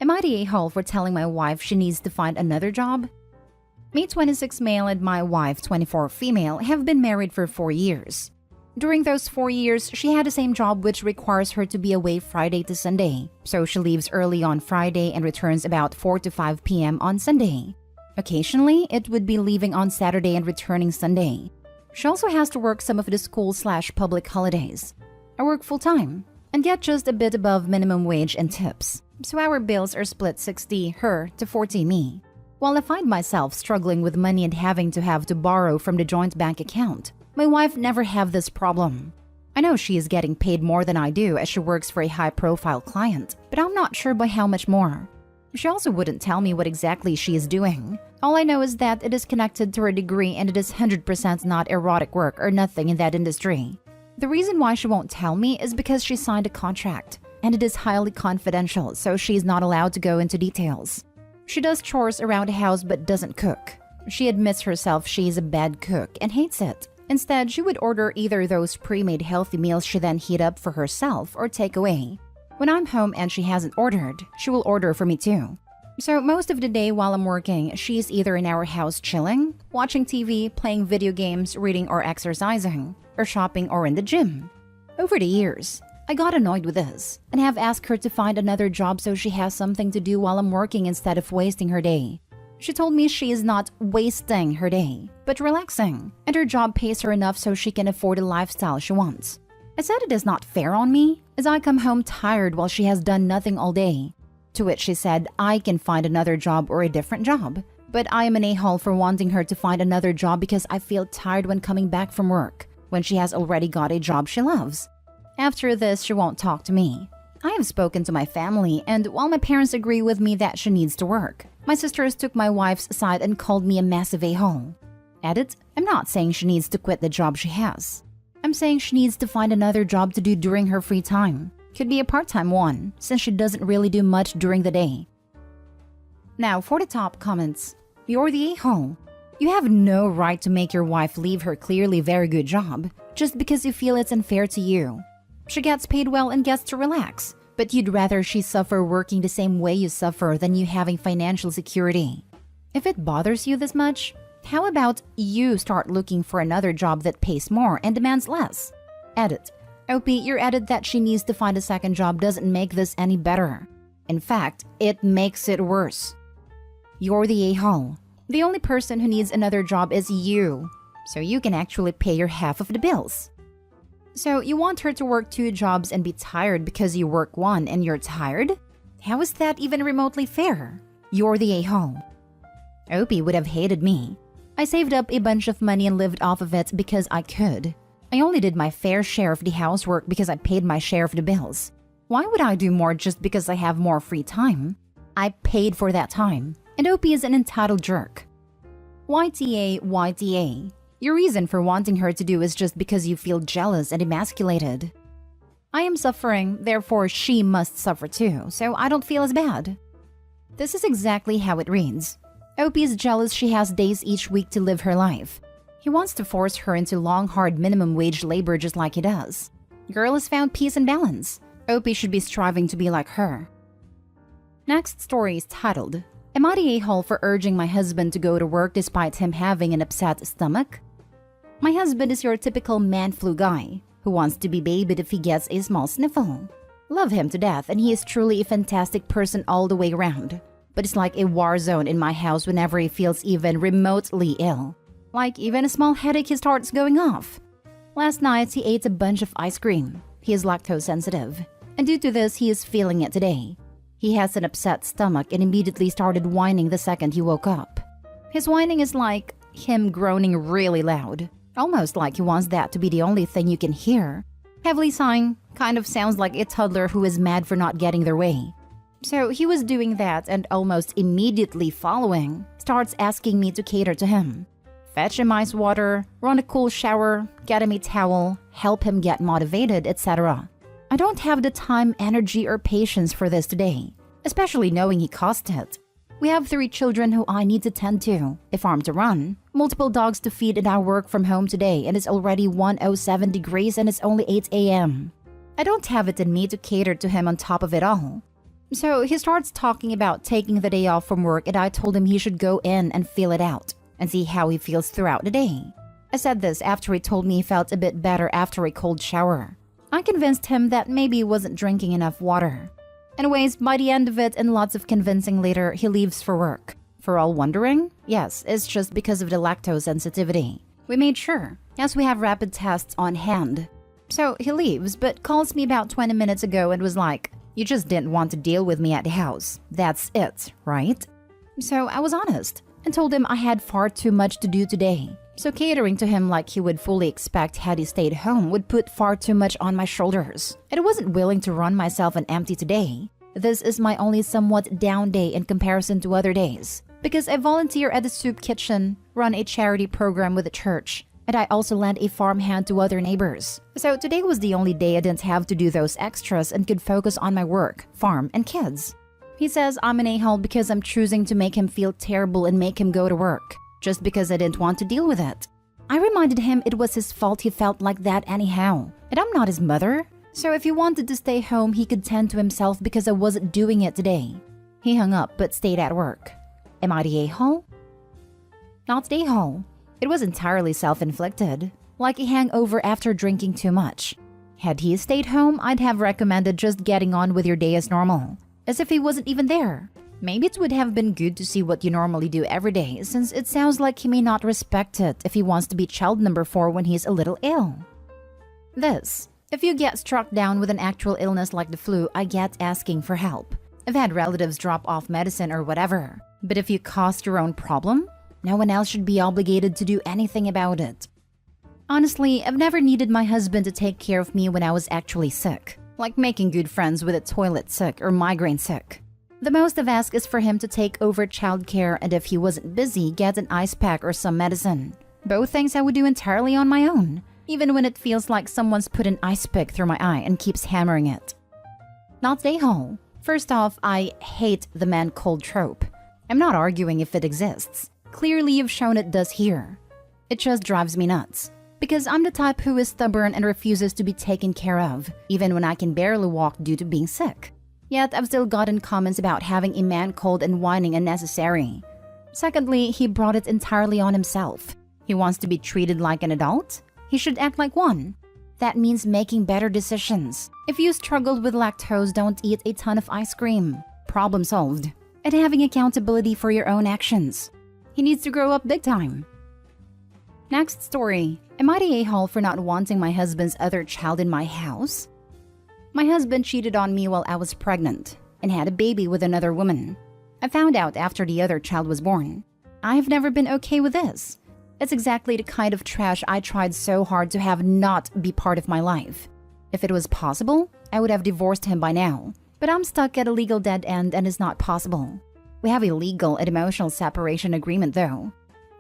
Am I the a-hole for telling my wife she needs to find another job? Me 26 male and my wife 24 female have been married for 4 years. During those 4 years, she had the same job which requires her to be away Friday to Sunday. So she leaves early on Friday and returns about 4 to 5 p.m. on Sunday. Occasionally, it would be leaving on Saturday and returning Sunday. She also has to work some of the school/public holidays. I work full-time and get just a bit above minimum wage and tips. So our bills are split 60 her to 40 me. While I find myself struggling with money and having to borrow from the joint bank account, my wife never have this problem. I know she is getting paid more than I do as she works for a high-profile client, but I'm not sure by how much more. She also wouldn't tell me what exactly she is doing. All I know is that it is connected to her degree and it is 100% not erotic work or nothing in that industry. The reason why she won't tell me is because she signed a contract, and it is highly confidential, so she is not allowed to go into details. She does chores around the house but doesn't cook. She admits herself she is a bad cook and hates it. Instead, she would order either those pre-made healthy meals she then heat up for herself or take away. When I'm home and she hasn't ordered, she will order for me too. So most of the day while I'm working, she's either in our house chilling, watching TV, playing video games, reading or exercising, or shopping or in the gym. Over the years, I got annoyed with this and have asked her to find another job so she has something to do while I'm working instead of wasting her day. She told me she is not wasting her day, but relaxing, and her job pays her enough so she can afford a lifestyle she wants. I said it is not fair on me, as I come home tired while she has done nothing all day. To which she said I can find another job or a different job, but I am an a-hole for wanting her to find another job because I feel tired when coming back from work, when she has already got a job she loves. After this, she won't talk to me. I have spoken to my family, and while my parents agree with me that she needs to work, my sisters took my wife's side and called me a massive a-hole. Edit, I'm not saying she needs to quit the job she has. I'm saying she needs to find another job to do during her free time. Could be a part-time one, since she doesn't really do much during the day. Now for the top comments. You're the a-hole. You have no right to make your wife leave her clearly very good job, just because you feel it's unfair to you. She gets paid well and gets to relax, but you'd rather she suffer working the same way you suffer than you having financial security. If it bothers you this much, how about you start looking for another job that pays more and demands less? Edit. OP, your edit that she needs to find a second job doesn't make this any better. In fact, it makes it worse. You're the a-hole. The only person who needs another job is you, so you can actually pay your half of the bills. So you want her to work 2 jobs and be tired because you work one and you're tired? How is that even remotely fair? You're the a-hole. Opie would have hated me. I saved up a bunch of money and lived off of it because I could. I only did my fair share of the housework because I paid my share of the bills. Why would I do more just because I have more free time? I paid for that time, and Opie is an entitled jerk. YTA. Your reason for wanting her to do is just because you feel jealous and emasculated. I am suffering, therefore she must suffer too, so I don't feel as bad. This is exactly how it reads. Opie is jealous she has days each week to live her life. He wants to force her into long, hard minimum wage labor just like he does. Girl has found peace and balance. Opie should be striving to be like her. Next story is titled, Am I the a-hole for urging my husband to go to work despite him having an upset stomach? My husband is your typical man flu guy who wants to be babied if he gets a small sniffle. Love him to death and he is truly a fantastic person all the way around. But it's like a war zone in my house whenever he feels even remotely ill. Like even a small headache he starts going off. Last night he ate a bunch of ice cream. He is lactose sensitive. And due to this he is feeling it today. He has an upset stomach and immediately started whining the second he woke up. His whining is like him groaning really loud. Almost like he wants that to be the only thing you can hear. Heavily sighing kind of sounds like a toddler who is mad for not getting their way. So he was doing that and almost immediately following, starts asking me to cater to him. Fetch him ice water, run a cool shower, get him a towel, help him get motivated, etc. I don't have the time, energy, or patience for this today, especially knowing he caused it. We have 3 children who I need to tend to, a farm to run, multiple dogs to feed, and I work from home today and it's already 107 degrees and it's only 8 a.m. I don't have it in me to cater to him on top of it all. So he starts talking about taking the day off from work, and I told him he should go in and feel it out and see how he feels throughout the day. I said this after he told me he felt a bit better after a cold shower. I convinced him that maybe he wasn't drinking enough water. Anyways, by the end of it and lots of convincing later, he leaves for work. For all wondering? Yes, it's just because of the lactose sensitivity. We made sure, as we have rapid tests on hand. So he leaves, but calls me about 20 minutes ago and was like, "You just didn't want to deal with me at the house. That's it, right?" So I was honest and told him I had far too much to do today. So catering to him like he would fully expect had he stayed home would put far too much on my shoulders. And I wasn't willing to run myself on empty today. This is my only somewhat down day in comparison to other days, because I volunteer at the soup kitchen, run a charity program with the church, and I also lend a farmhand to other neighbors. So today was the only day I didn't have to do those extras and could focus on my work, farm, and kids. He says I'm an a-hole because I'm choosing to make him feel terrible and make him go to work, just because I didn't want to deal with it. I reminded him it was his fault he felt like that anyhow, and I'm not his mother. So if he wanted to stay home, he could tend to himself because I wasn't doing it today. He hung up but stayed at work. Am I the a-hole? Not the a-hole. It was entirely self-inflicted, like a hangover after drinking too much. Had he stayed home, I'd have recommended just getting on with your day as normal, as if he wasn't even there. Maybe it would have been good to see what you normally do every day, since it sounds like he may not respect it if he wants to be child number 4 when he's a little ill. This. If you get struck down with an actual illness like the flu, I get asking for help. I've had relatives drop off medicine or whatever. But if you caused your own problem, no one else should be obligated to do anything about it. Honestly, I've never needed my husband to take care of me when I was actually sick, like making good friends with a toilet sick or migraine sick. The most I've asked is for him to take over childcare, and if he wasn't busy, get an ice pack or some medicine. Both things I would do entirely on my own, even when it feels like someone's put an ice pick through my eye and keeps hammering it. Not the a-hole. First off, I hate the man cold trope. I'm not arguing if it exists. Clearly you've shown it does here. It just drives me nuts. Because I'm the type who is stubborn and refuses to be taken care of, even when I can barely walk due to being sick. Yet I've still gotten comments about having a man cold and whining unnecessary. Secondly, he brought it entirely on himself. He wants to be treated like an adult? He should act like one. That means making better decisions. If you struggled with lactose, don't eat a ton of ice cream. Problem solved. And having accountability for your own actions. He needs to grow up big time. Next story. Am I the a-hole for not wanting my husband's other child in my house? My husband cheated on me while I was pregnant and had a baby with another woman. I found out after the other child was born. I've never been okay with this. It's exactly the kind of trash I tried so hard to have not be part of my life. If it was possible, I would have divorced him by now. But I'm stuck at a legal dead end and it's not possible. We have a legal and emotional separation agreement though.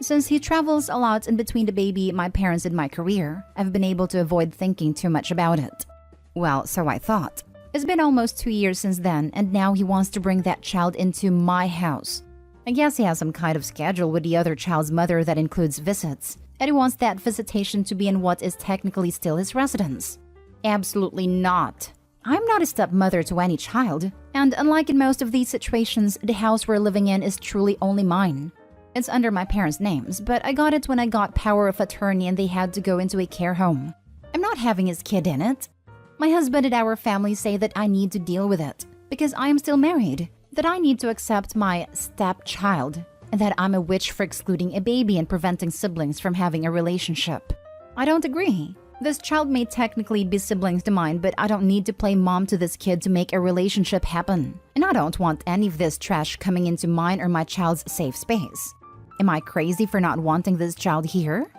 Since he travels a lot in between the baby, my parents, and my career, I've been able to avoid thinking too much about it. Well, so I thought. It's been almost 2 years since then, and now he wants to bring that child into my house. I guess he has some kind of schedule with the other child's mother that includes visits, and he wants that visitation to be in what is technically still his residence. Absolutely not. I'm not a stepmother to any child, and unlike in most of these situations, the house we're living in is truly only mine. It's under my parents' names, but I got it when I got power of attorney and they had to go into a care home. I'm not having his kid in it. My husband and our family say that I need to deal with it because I am still married, that I need to accept my stepchild, and that I'm a witch for excluding a baby and preventing siblings from having a relationship. I don't agree. This child may technically be siblings to mine, but I don't need to play mom to this kid to make a relationship happen. And I don't want any of this trash coming into mine or my child's safe space. Am I crazy for not wanting this child here?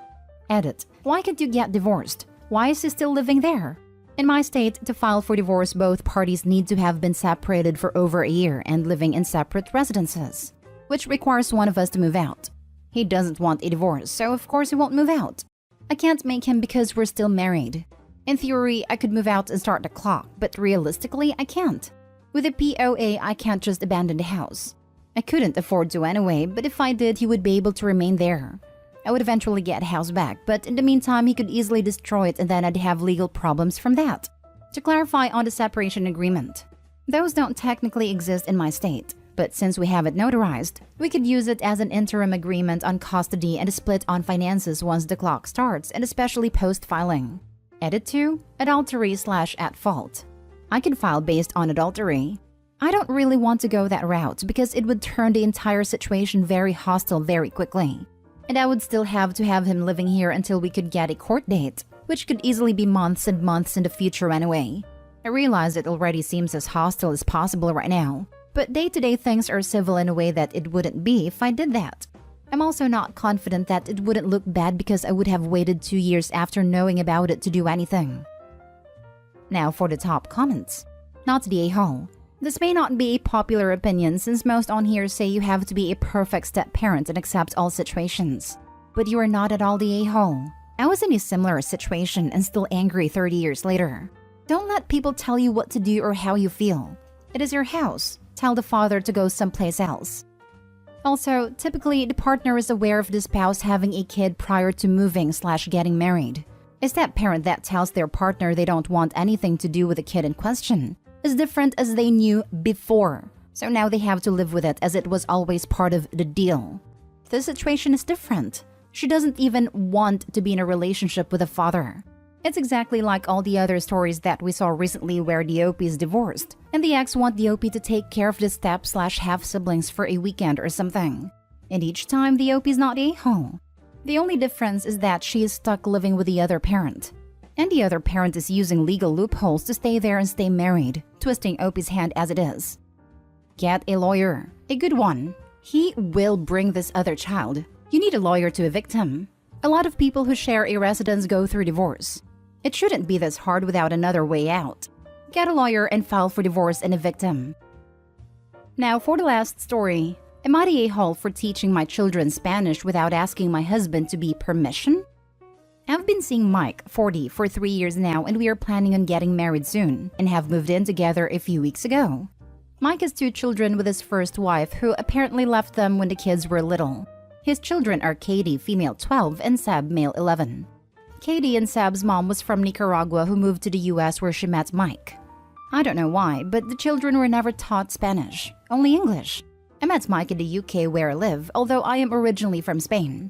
Edit. Why can't you get divorced? Why is he still living there? In my state, to file for divorce, both parties need to have been separated for over a year and living in separate residences, which requires one of us to move out. He doesn't want a divorce, so of course he won't move out. I can't make him because we're still married. In theory, I could move out and start the clock, but realistically, I can't. With a POA, I can't just abandon the house. I couldn't afford to anyway, but if I did, he would be able to remain there. I would eventually get the house back, but in the meantime, he could easily destroy it and then I'd have legal problems from that. To clarify on the separation agreement, Those don't technically exist in my state, but since we have it notarized, we could use it as an interim agreement on custody and a split on finances once the clock starts, and especially post-filing. Edit 2. Adultery/at fault. I can file based on adultery. I don't really want to go that route because it would turn the entire situation very hostile very quickly. And I would still have to have him living here until we could get a court date, which could easily be months and months in the future anyway. I realize it already seems as hostile as possible right now, but day-to-day things are civil in a way that it wouldn't be if I did that. I'm also not confident that it wouldn't look bad because I would have waited 2 years after knowing about it to do anything. Now for the top comments. Not the a-hole. This may not be a popular opinion since most on here say you have to be a perfect step-parent and accept all situations. But you are not at all the a-hole. I was in a similar situation and still angry 30 years later. Don't let people tell you what to do or how you feel. It is your house. Tell the father to go someplace else. Also, typically, the partner is aware of the spouse having a kid prior to moving/getting married. A step-parent that tells their partner they don't want anything to do with the kid in question is different as they knew before. So now they have to live with it as it was always part of the deal. This situation is different. She doesn't even want to be in a relationship with a father. It's exactly like all the other stories that we saw recently where the OP is divorced, and the ex want the OP to take care of the step/half-siblings for a weekend or something. And each time the OP is not a-hole. The only difference is that she is stuck living with the other parent. And the other parent is using legal loopholes to stay there and stay married, twisting OP's hand as it is. Get a lawyer. A good one. He will bring this other child. You need a lawyer to evict him. A lot of people who share a residence go through divorce. It shouldn't be this hard without another way out. Get a lawyer and file for divorce and evict him. Now for the last story. Am I the a-hole for teaching my children Spanish without asking my husband to be permission? I've been seeing Mike, 40, for 3 years now, and we are planning on getting married soon and have moved in together a few weeks ago. Mike has 2 children with his first wife who apparently left them when the kids were little. His children are Katie, female 12, and Sab, male 11. Katie and Sab's mom was from Nicaragua who moved to the US where she met Mike. I don't know why, but the children were never taught Spanish, only English. I met Mike in the UK where I live, although I am originally from Spain.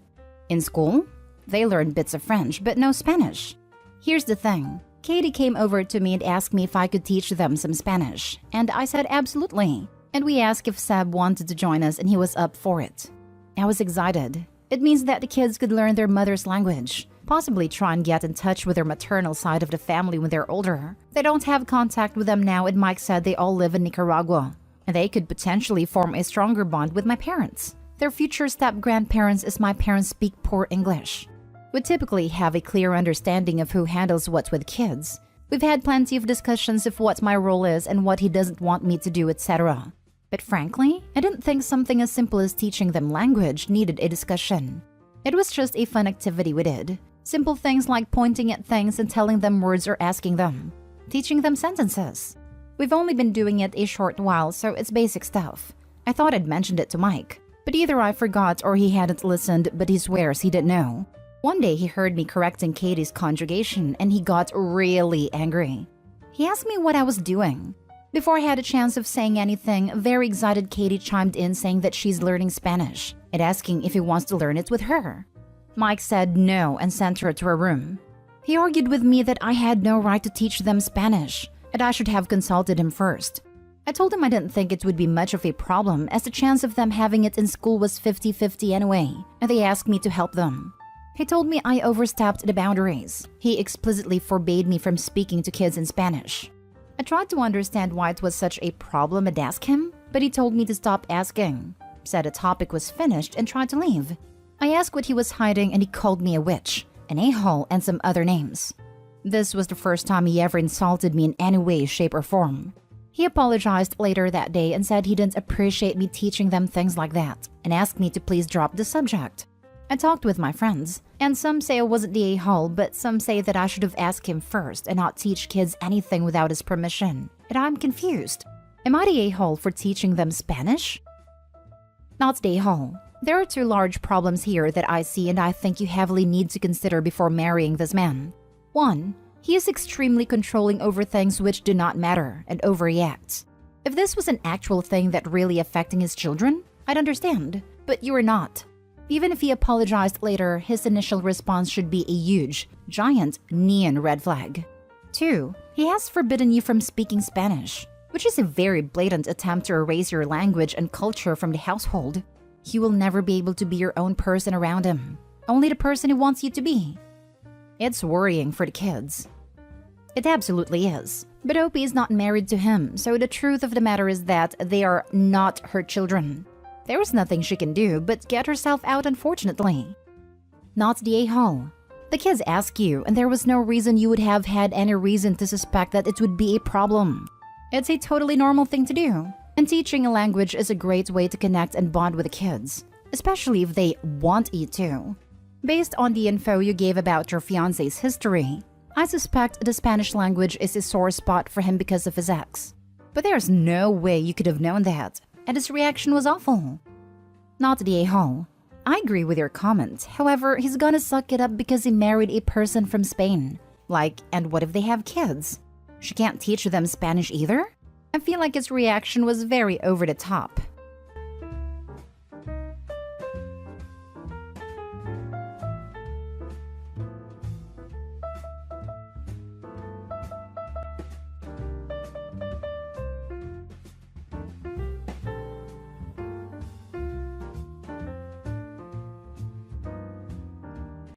In school, they learned bits of French, but no Spanish. Here's the thing. Katie came over to me and asked me if I could teach them some Spanish, and I said absolutely. And we asked if Sab wanted to join us and he was up for it. I was excited. It means that the kids could learn their mother's language, possibly try and get in touch with their maternal side of the family when they're older. They don't have contact with them now, and Mike said they all live in Nicaragua, and they could potentially form a stronger bond with my parents. Their future step-grandparents as my parents speak poor English. We typically have a clear understanding of who handles what with kids. We've had plenty of discussions of what my role is and what he doesn't want me to do, etc. But frankly, I didn't think something as simple as teaching them language needed a discussion. It was just a fun activity we did. Simple things like pointing at things and telling them words or asking them. Teaching them sentences. We've only been doing it a short while, so it's basic stuff. I thought I'd mentioned it to Mike, but either I forgot or he hadn't listened, but he swears he didn't know. One day he heard me correcting Katie's conjugation and he got really angry. He asked me what I was doing. Before I had a chance of saying anything, a very excited Katie chimed in saying that she's learning Spanish and asking if he wants to learn it with her. Mike said no and sent her to her room. He argued with me that I had no right to teach them Spanish and I should have consulted him first. I told him I didn't think it would be much of a problem as the chance of them having it in school was 50-50 anyway, and they asked me to help them. He told me I overstepped the boundaries. He explicitly forbade me from speaking to kids in Spanish. I tried to understand why it was such a problem and ask him, but he told me to stop asking, said the topic was finished and tried to leave. I asked what he was hiding and he called me a witch, an a-hole, and some other names. This was the first time he ever insulted me in any way, shape, or form. He apologized later that day and said he didn't appreciate me teaching them things like that and asked me to please drop the subject. I talked with my friends, and some say I wasn't the a-hole, but some say that I should have asked him first and not teach kids anything without his permission. And I'm confused. Am I the a-hole for teaching them Spanish? Not the a-hole. There are 2 large problems here that I see and I think you heavily need to consider before marrying this man. 1. He is extremely controlling over things which do not matter and overreacts. If this was an actual thing that really affecting his children, I'd understand. But you are not. Even if he apologized later, his initial response should be a huge, giant neon red flag. 2. He has forbidden you from speaking Spanish, which is a very blatant attempt to erase your language and culture from the household. You will never be able to be your own person around him, only the person he wants you to be. It's worrying for the kids. It absolutely is. But Opie is not married to him, so the truth of the matter is that they are not her children. There is nothing she can do but get herself out, unfortunately. Not the a-hole. The kids ask you, and there was no reason you would have had any reason to suspect that it would be a problem. It's a totally normal thing to do, and teaching a language is a great way to connect and bond with the kids, especially if they want you to. Based on the info you gave about your fiancé's history, I suspect the Spanish language is a sore spot for him because of his ex. But there's no way you could have known that, and his reaction was awful. Not the a-hole. I agree with your comment. However, he's gonna suck it up because he married a person from Spain. Like, and what if they have kids? She can't teach them Spanish either? I feel like his reaction was very over the top.